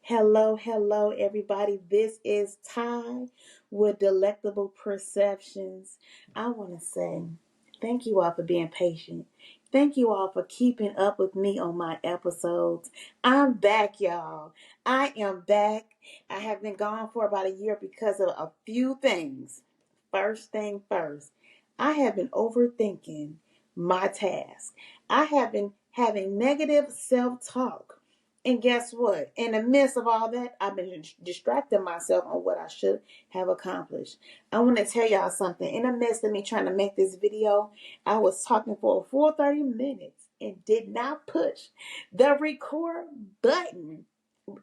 Hello, everybody. This is Ty with Delectable Perceptions. I want to say thank you all for being patient. Thank you all for keeping up with me on my episodes. I'm back, y'all. I am back. I have been gone for about a year because of a few things. First thing first, I have been overthinking my task. I have been having negative self talk. And guess what? In the midst of all that, I've been distracting myself on what I should have accomplished. I want to tell y'all something. In the midst of me trying to make this video, I was talking for a full 30 minutes and did not push the record button.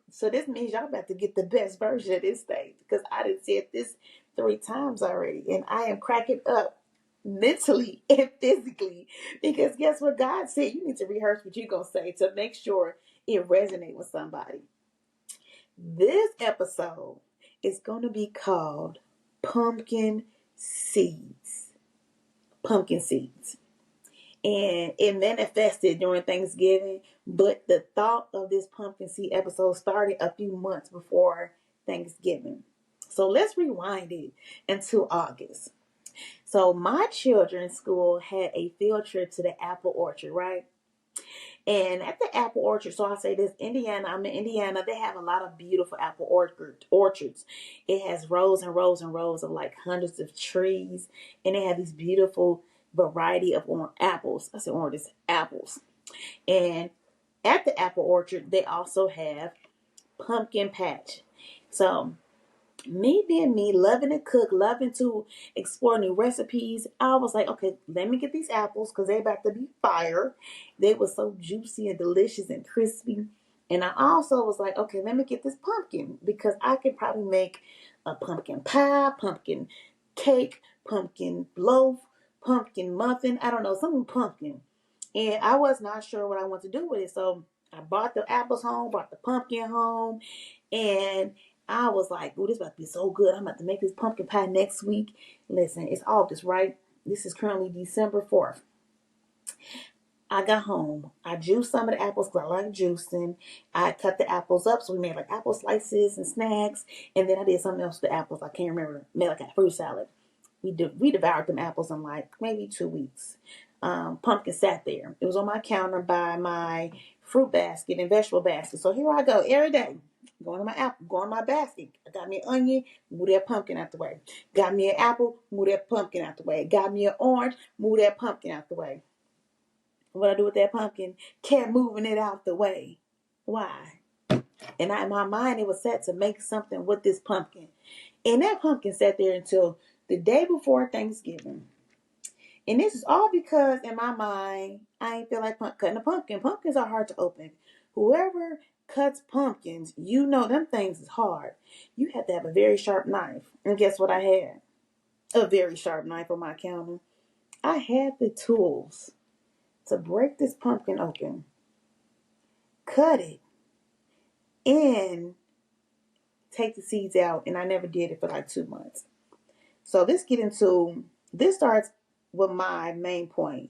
So this means y'all about to get the best version of this thing because I done said this 3 times already and I am cracking up mentally and physically because guess what God said? You need to rehearse what you're going to say to make sure it resonates with somebody. This episode is going to be called Pumpkin Seeds. Pumpkin Seeds. And it manifested during Thanksgiving, but the thought of this pumpkin seed episode started a few months before Thanksgiving. So let's rewind it into August. So my children's school had a field trip to the apple orchard, right? And at the apple orchard, so I say this, Indiana, I'm in Indiana, they have a lot of beautiful apple orchards. It has rows and rows and rows of like hundreds of trees, and they have these beautiful variety of apples. I said oranges, apples. And at the apple orchard, they also have pumpkin patch. So me being me, loving to cook, loving to explore new recipes, I was like, okay, let me get these apples because they're about to be fire. They were so juicy and delicious and crispy. And I also was like, okay, let me get this pumpkin because I could probably make a pumpkin pie, pumpkin cake, pumpkin loaf, pumpkin muffin. I don't know, something pumpkin. And I was not sure what I want to do with it. So I bought the apples home, brought the pumpkin home, and I was like, oh, this about to be so good. I'm about to make this pumpkin pie next week. Listen, it's August, right? This is currently December 4th. I got home. I juiced some of the apples because I like juicing. I cut the apples up. So we made like apple slices and snacks. And then I did something else with the apples. I can't remember. Made like a fruit salad. We devoured them apples in like maybe 2 weeks. Pumpkin sat there. It was on my counter by my fruit basket and vegetable basket. So here I go every day. Going to my apple, going to my basket. I got me an onion, move that pumpkin out the way. Got me an apple, move that pumpkin out the way. Got me an orange, move that pumpkin out the way. What I do with that pumpkin? Kept moving it out the way. Why? And in my mind, it was set to make something with this pumpkin. And that pumpkin sat there until the day before Thanksgiving. And this is all because in my mind, I ain't feel like cutting a pumpkin. Pumpkins are hard to open. Whoever cuts pumpkins, you know them things is hard. You have to have a very sharp knife. And guess what I had? A very sharp knife on my counter. I had the tools to break this pumpkin open, cut it, and take the seeds out. And I never did it for like 2 months. So this starts with my main point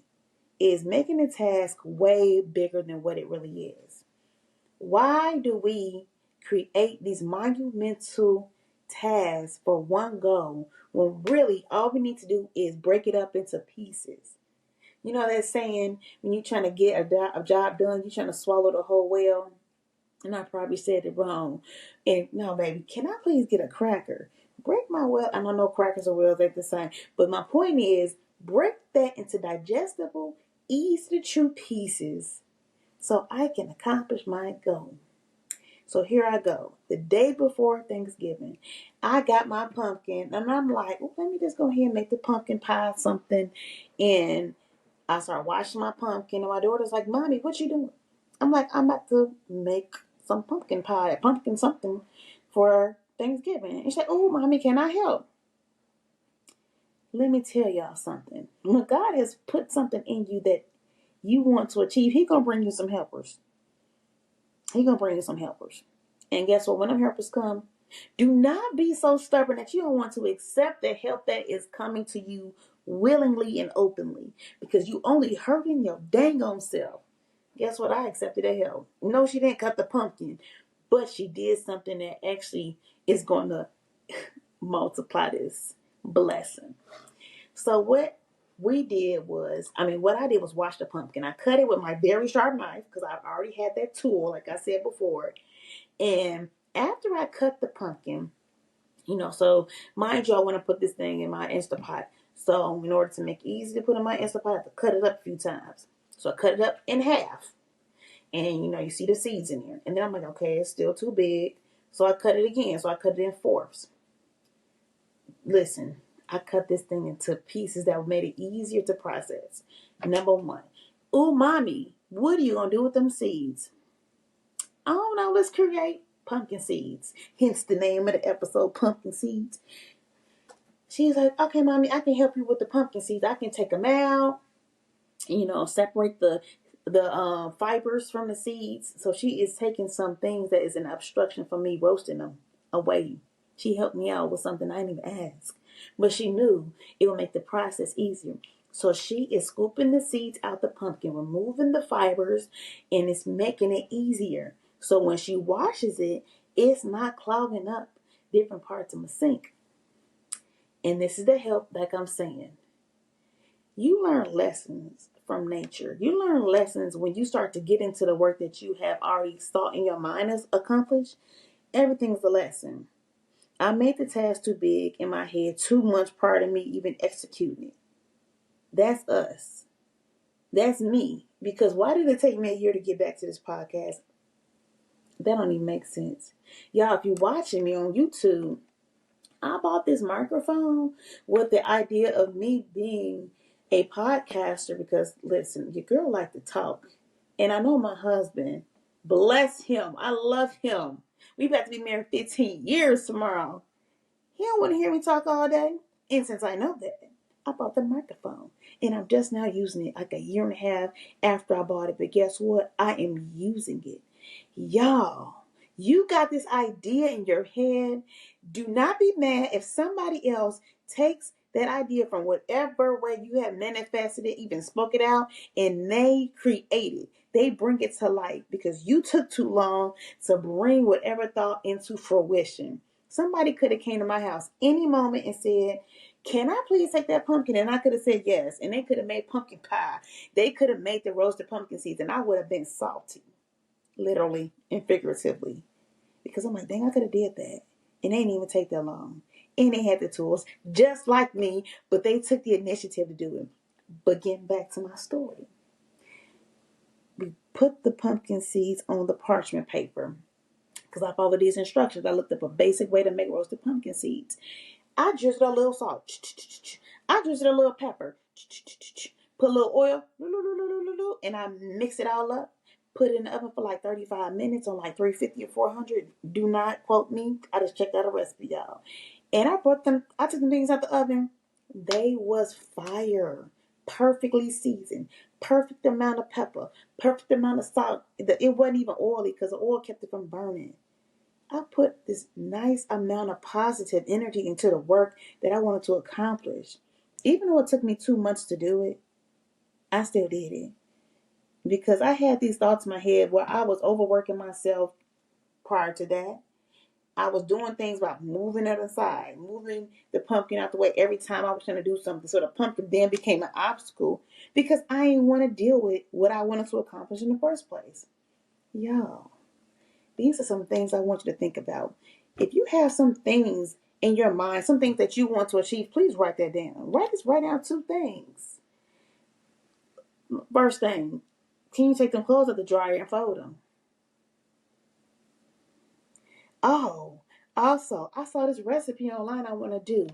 is making the task way bigger than what it really is. Why do we create these monumental tasks for one goal when really all we need to do is break it up into pieces? You know that saying, when you're trying to get a job done, you're trying to swallow the whole whale? And I probably said it wrong. And no, baby, can I please get a cracker? Break my whale. I don't know crackers or whales ain't the same. But my point is, break that into digestible, easy to chew pieces so I can accomplish my goal. So here I go. The day before Thanksgiving, I got my pumpkin and I'm like, well, let me just go ahead and make the pumpkin pie something. And I start washing my pumpkin and my daughter's like, Mommy, what you doing? I'm like, I'm about to make some pumpkin pie, pumpkin something for Thanksgiving. And she said, oh, Mommy, can I help? Let me tell y'all something. When God has put something in you that you want to achieve, He's going to bring you some helpers. He's going to bring you some helpers. And guess what? When them helpers come, do not be so stubborn that you don't want to accept the help that is coming to you willingly and openly because you only hurting your dang on self. Guess what? I accepted that help. No, she didn't cut the pumpkin, but she did something that actually is going to multiply this blessing. So what what I did was wash the pumpkin. I cut it with my very sharp knife because I've already had that tool, like I said before. And after I cut the pumpkin, so mind you, I want to put this thing in my Instapot. So in order to make it easy to put in my Instapot, I have to cut it up a few times. So I cut it up in half. And you see the seeds in there. And then I'm like, okay, it's still too big. So I cut it again. So I cut it in fourths. Listen, I cut this thing into pieces that made it easier to process. Number one, ooh, mommy, what are you going to do with them seeds? I don't know, let's create pumpkin seeds. Hence the name of the episode, Pumpkin Seeds. She's like, okay, mommy, I can help you with the pumpkin seeds. I can take them out, separate the fibers from the seeds. So she is taking some things that is an obstruction for me roasting them away. She helped me out with something I didn't even ask, but she knew it would make the process easier. So she is scooping the seeds out the pumpkin, removing the fibers, and it's making it easier. So when she washes it, it's not clogging up different parts of my sink. And this is the help, like I'm saying. You learn lessons from nature. You learn lessons when you start to get into the work that you have already thought in your mind as accomplished. Everything's a lesson. I made the task too big in my head 2 months prior to me even executing it. That's us. That's me. Because why did it take me a year to get back to this podcast? That don't even make sense. Y'all, if you're watching me on YouTube, I bought this microphone with the idea of me being a podcaster because, listen, your girl like to talk. And I know my husband, bless him, I love him. We about to be married 15 years tomorrow. He don't want to hear me talk all day. And since I know that, I bought the microphone. And I'm just now using it like a year and a half after I bought it. But guess what? I am using it. Y'all, you got this idea in your head. Do not be mad if somebody else takes that idea from whatever way you have manifested it, even spoke it out, and they create it. They bring it to life because you took too long to bring whatever thought into fruition. Somebody could have came to my house any moment and said, can I please take that pumpkin? And I could have said yes. And they could have made pumpkin pie. They could have made the roasted pumpkin seeds and I would have been salty. Literally and figuratively. Because I'm like, dang, I could have did that. And they didn't even take that long. And they had the tools, just like me, but they took the initiative to do it. But getting back to my story. We put the pumpkin seeds on the parchment paper. Because I followed these instructions. I looked up a basic way to make roasted pumpkin seeds. I drizzled a little salt. I drizzled a little pepper. Put a little oil. And I mix it all up. Put it in the oven for like 35 minutes on like 350 or 400. Do not quote me. I just checked out a recipe, y'all. And I took them things out the oven. They was fire. Perfectly seasoned. Perfect amount of pepper. Perfect amount of salt. It wasn't even oily because the oil kept it from burning. I put this nice amount of positive energy into the work that I wanted to accomplish. Even though it took me 2 months to do it, I still did it. Because I had these thoughts in my head where I was overworking myself prior to that. I was doing things about moving it aside, moving the pumpkin out the way every time I was trying to do something. So the pumpkin then became an obstacle because I didn't want to deal with what I wanted to accomplish in the first place. Y'all, these are some things I want you to think about. If you have some things in your mind, some things that you want to achieve, please write that down. Write down 2 things. First thing, can you take them clothes out the dryer and fold them? Oh, also, I saw this recipe online I want to do.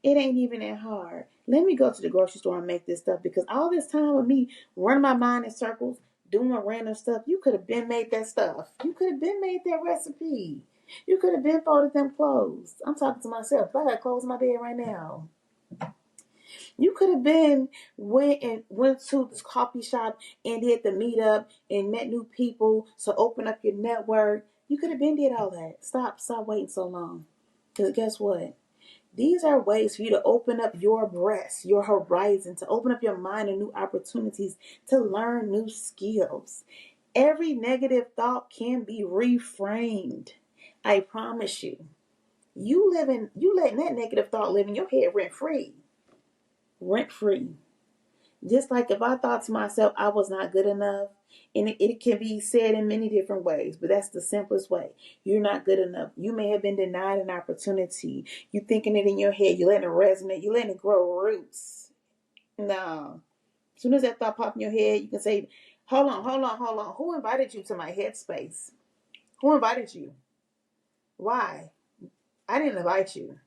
It ain't even that hard. Let me go to the grocery store and make this stuff because all this time with me running my mind in circles, doing random stuff, you could have been made that stuff. You could have been made that recipe. You could have been folded them clothes. I'm talking to myself. I got clothes in my bed right now. You could have been went to this coffee shop and did the meetup and met new people. So open up your network. You could have been did all that. Stop waiting so long. Because guess what? These are ways for you to open up your breast, your horizon, to open up your mind to new opportunities, to learn new skills. Every negative thought can be reframed. I promise you. You letting that negative thought live in your head rent free. Rent free. Just like if I thought to myself I was not good enough, and it can be said in many different ways, but that's the simplest way. You're not good enough. You may have been denied an opportunity. You thinking it in your head. You letting it resonate. You letting it grow roots. No. As soon as that thought pop in your head, you can say, hold on. Who invited you to my headspace? Who invited you? Why? I didn't invite you.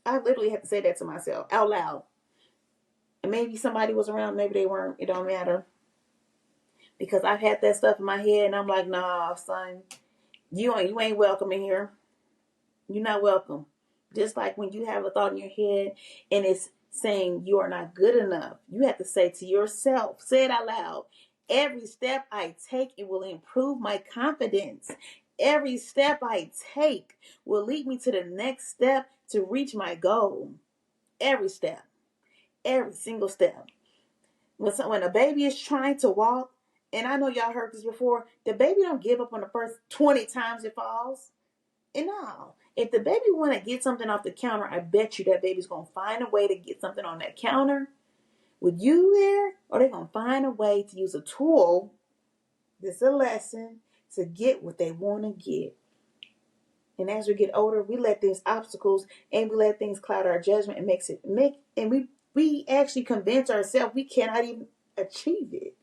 I literally had to say that to myself out loud. And maybe somebody was around, maybe they weren't. It don't matter. Because I've had that stuff in my head and I'm like, nah, son, you ain't welcome in here. You're not welcome. Just like when you have a thought in your head and it's saying you are not good enough, you have to say to yourself, say it out loud, every step I take, it will improve my confidence. Every step I take will lead me to the next step to reach my goal. Every step. Every single step. When a baby is trying to walk, and I know y'all heard this before, the baby don't give up on the first 20 times it falls. And no, if the baby want to get something off the counter, I bet you that baby's going to find a way to get something on that counter with you there, or they're going to find a way to use a tool, this is a lesson, to get what they want to get. And as we get older, we let these obstacles and we let things cloud our judgment and we actually convince ourselves we cannot even achieve it.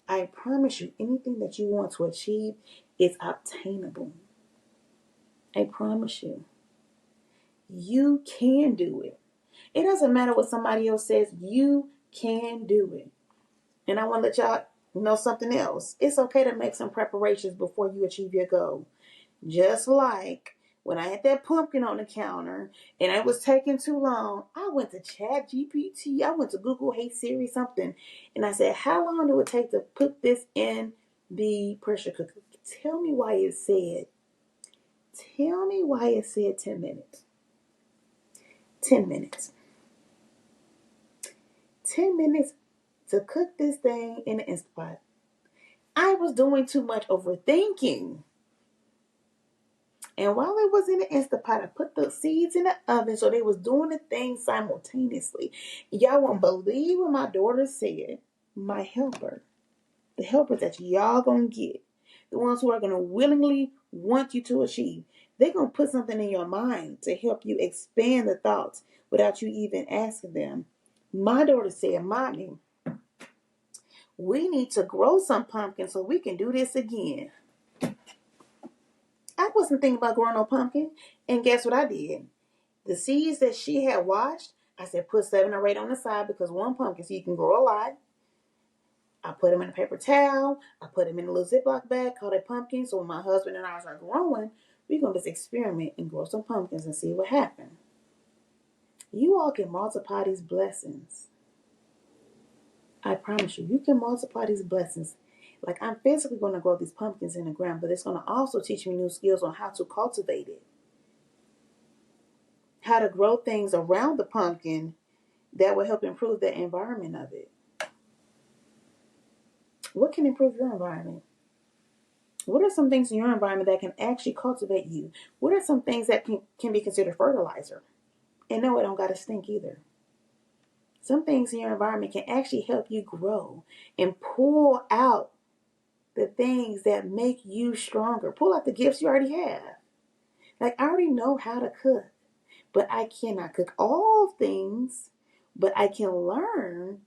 I promise you, anything that you want to achieve is obtainable. I promise you. You can do it. It doesn't matter what somebody else says. You can do it. And I want to let y'all know something else. It's okay to make some preparations before you achieve your goal. Just like when I had that pumpkin on the counter and it was taking too long, I went to Chat GPT. I went to Google, hey Siri, something. And I said, how long do it take to put this in the pressure cooker? Tell me why it said 10 minutes. 10 minutes. 10 minutes to cook this thing in the Instant Pot. I was doing too much overthinking. And while it was in the Instant Pot, I put the seeds in the oven so they was doing the thing simultaneously. Y'all won't believe what my daughter said. My helper, the helpers that y'all gonna get, the ones who are gonna willingly want you to achieve, they're gonna put something in your mind to help you expand the thoughts without you even asking them. My daughter said, Mommy, we need to grow some pumpkins so we can do this again. I wasn't thinking about growing no pumpkin. And guess what I did? The seeds that she had washed, I said put 7 or 8 on the side because one pumpkin so you can grow a lot. I put them in a paper towel. I put them in a little Ziploc bag called a pumpkin. So when my husband and I are growing, we're going to just experiment and grow some pumpkins and see what happens. You all can multiply these blessings. I promise you, you can multiply these blessings. Like I'm physically going to grow these pumpkins in the ground, but it's going to also teach me new skills on how to cultivate it. How to grow things around the pumpkin that will help improve the environment of it. What can improve your environment? What are some things in your environment that can actually cultivate you? What are some things that can be considered fertilizer? And no, it don't got to stink either. Some things in your environment can actually help you grow and pull out the things that make you stronger. Pull out the gifts you already have. Like I already know how to cook, but I cannot cook all things, but I can learn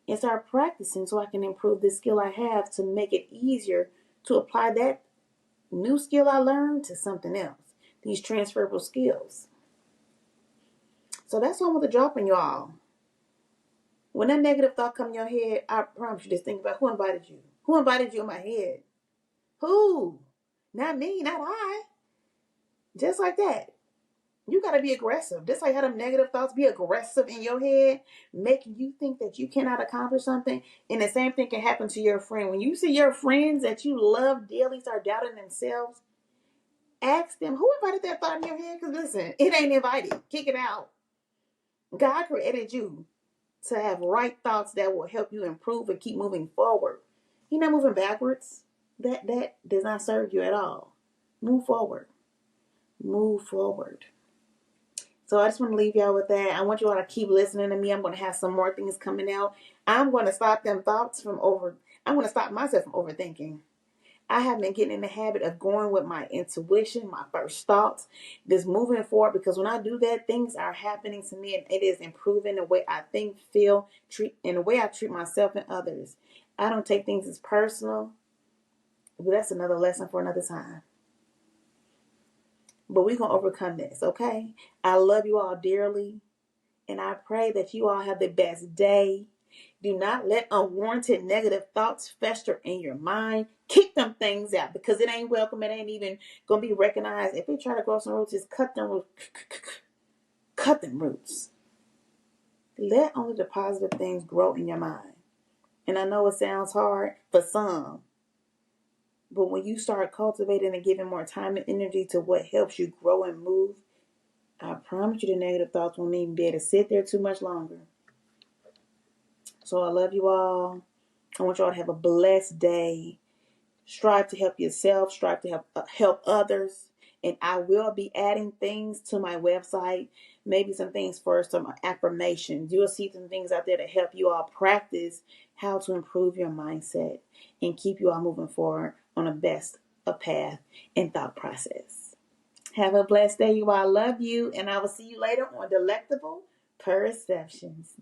and start practicing so I can improve the skill I have to make it easier to apply that new skill I learned to something else. These transferable skills. So that's what I want to drop on y'all. When that negative thought come in your head, I promise you, just think about who invited you. Who invited you in my head? Who? Not me, not I. Just like that. You got to be aggressive. Just like how them negative thoughts be aggressive in your head, making you think that you cannot accomplish something. And the same thing can happen to your friend. When you see your friends that you love dearly start doubting themselves, ask them, who invited that thought in your head? Because listen, it ain't invited. Kick it out. God created you to have right thoughts that will help you improve and keep moving forward. You're not moving backwards. That does not serve you at all. Move forward. Move forward. So I just want to leave y'all with that. I want you all to keep listening to me. I'm going to have some more things coming out. I'm going to stop them thoughts from over. I'm going to stop myself from overthinking. I have been getting in the habit of going with my intuition, my first thoughts, just moving forward, because when I do that, things are happening to me and it is improving the way I think, feel, treat, and the way I treat myself and others. I don't take things as personal, but that's another lesson for another time. But we're going to overcome this, okay? I love you all dearly, and I pray that you all have the best day. Do not let unwarranted negative thoughts fester in your mind. Keep them things out, because it ain't welcome. It ain't even going to be recognized. If we try to grow some roots, just cut them roots. Cut them roots. Let only the positive things grow in your mind. And I know it sounds hard for some, but when you start cultivating and giving more time and energy to what helps you grow and move, I promise you the negative thoughts won't even be able to sit there too much longer. So I love you all. I want you all to have a blessed day. Strive to help yourself. Strive to help others. And I will be adding things to my website. Maybe some things for some affirmations. You'll see some things out there to help you all practice how to improve your mindset and keep you all moving forward on a best path and thought process. Have a blessed day, you all. Love you. And I will see you later on Delectable Perceptions.